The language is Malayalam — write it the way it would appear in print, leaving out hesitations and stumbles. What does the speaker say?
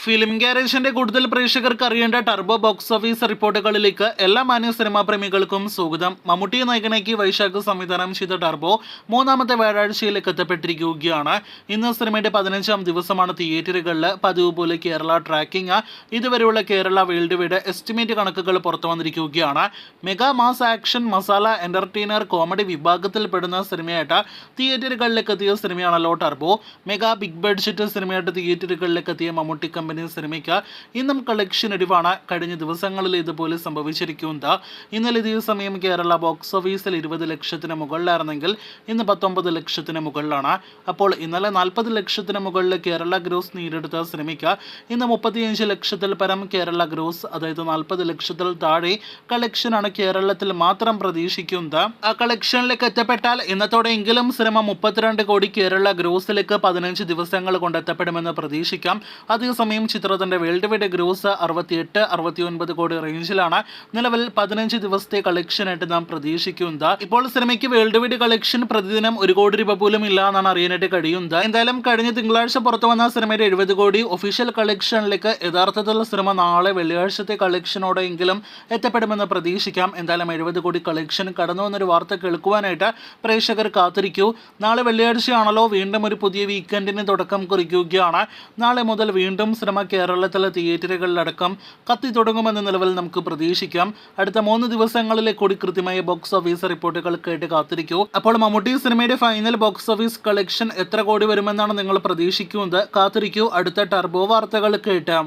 ഫിലിം ഗാരേജിന്റെ കൂടുതൽ പ്രേക്ഷകർക്ക് അറിയേണ്ട ടർബോ ബോക്സ് ഓഫീസ് റിപ്പോർട്ടുകളിലേക്ക് എല്ലാ മാന്യ സിനിമാ പ്രേമികൾക്കും സ്വാഗതം. മമ്മൂട്ടി നായകനാക്കി വൈശാഖ് സംവിധാനം ചെയ്ത ടർബോ മൂന്നാമത്തെ വ്യാഴാഴ്ചയിലേക്ക് എത്തപ്പെട്ടിരിക്കുകയാണ്. ഇന്ന് സിനിമയുടെ 15ാം ദിവസമാണ്. തിയേറ്ററുകളിൽ പതിവ് പോലെ കേരള ട്രാക്കിംഗ് ഇതുവരെയുള്ള കേരള വേൾഡ് വൈഡ് എസ്റ്റിമേറ്റ് കണക്കുകൾ പുറത്തു വന്നിരിക്കുകയാണ്. Mega mass action masala entertainer comedy വിഭാഗത്തിൽപ്പെടുന്ന സിനിമയായിട്ട് തിയേറ്ററുകളിലേക്ക് എത്തിയ സിനിമയാണല്ലോ ടർബോ. മെഗാ ബിഗ് ബഡ്ജറ്റ് സിനിമയായിട്ട് തിയേറ്ററുകളിലേക്ക് എത്തിയ മമ്മൂട്ടി കമ്പനി സിനിമയ്ക്ക് ഇന്നും കളക്ഷൻ ഇടിവാണ്. കഴിഞ്ഞ ദിവസങ്ങളിൽ ഇതുപോലെ സംഭവിച്ചിരിക്കുന്നത്. ഇന്നലെ ഇതേ സമയം കേരള ബോക്സ് ഓഫീസിൽ 20 ലക്ഷത്തിന് മുകളിലായിരുന്നെങ്കിൽ ഇന്ന് 19 ലക്ഷത്തിന് മുകളിലാണ്. അപ്പോൾ ഇന്നലെ 40 ലക്ഷത്തിന് മുകളിൽ കേരള ഗ്രോസ് നേടിയെടുത്ത സിനിമയ്ക്ക് ഇന്ന് 35 ലക്ഷത്തിൽ പരം കേരള ഗ്രോസ്, അതായത് 40 ലക്ഷത്തിൽ താഴെ കളക്ഷനാണ് കേരളത്തിൽ മാത്രം പ്രതീക്ഷിക്കുന്നത്. ആ കളക്ഷനിലേക്ക് എത്തപ്പെട്ടാൽ ഇന്നത്തോടെയെങ്കിലും സിനിമ 32 കോടി കേരള ഗ്രോസിലേക്ക് 15 ദിവസങ്ങൾ കൊണ്ട് എത്തപ്പെടുമെന്ന് പ്രതീക്ഷിക്കാം. അതേസമയം ചിത്രത്തിന്റെ വേൾഡ് വൈഡ് ഗ്രോസ് 68-69 കോടി റേഞ്ചിലാണ് നിലവിൽ 15 ദിവസത്തെ കളക്ഷനായിട്ട് നാം പ്രതീക്ഷിക്കുന്നത്. ഇപ്പോൾ സിനിമയ്ക്ക് വേൾഡ് വൈഡ് കളക്ഷൻ പ്രതിദിനം 1 കോടി രൂപ പോലും ഇല്ല എന്നാണ് അറിയാനായിട്ട് കഴിയുന്നത്. എന്തായാലും കഴിഞ്ഞ തിങ്കളാഴ്ച പുറത്തു വന്ന സിനിമയുടെ 70 കോടി ഒഫീഷ്യൽ കളക്ഷനിലേക്ക് യഥാർത്ഥത്തിൽ സിനിമ നാളെ വെള്ളിയാഴ്ചത്തെ കളക്ഷനോടെയെങ്കിലും എത്തപ്പെടുമെന്ന് പ്രതീക്ഷിക്കാം. എന്തായാലും 70 കോടി കളക്ഷൻ കടന്നു എന്നൊരു വാർത്ത കേൾക്കുവാനായിട്ട് പ്രേക്ഷകർ കാത്തിരിക്കൂ. നാളെ വെള്ളിയാഴ്ചയാണല്ലോ, വീണ്ടും ഒരു പുതിയ വീക്കെൻഡിന് തുടക്കം കുറിക്കുകയാണ്. നാളെ മുതൽ വീണ്ടും സിനിമ കേരളത്തിലെ തിയേറ്ററുകളിലടക്കം കത്തി തുടങ്ങുമെന്ന നിലവിൽ നമുക്ക് പ്രതീക്ഷിക്കാം. അടുത്ത 3 ദിവസങ്ങളിലെ കൂടി കൃത്യമായ ബോക്സ് ഓഫീസ് റിപ്പോർട്ടുകൾ കേട്ട് കാത്തിരിക്കൂ. അപ്പോൾ മമ്മൂട്ടി സിനിമയുടെ ഫൈനൽ ബോക്സ് ഓഫീസ് കളക്ഷൻ എത്ര കോടി വരുമെന്നാണ് നിങ്ങൾ പ്രതീക്ഷിക്കുന്നത്? കാത്തിരിക്കൂ അടുത്ത ടർബോ വാർത്തകൾ കേട്ടാം.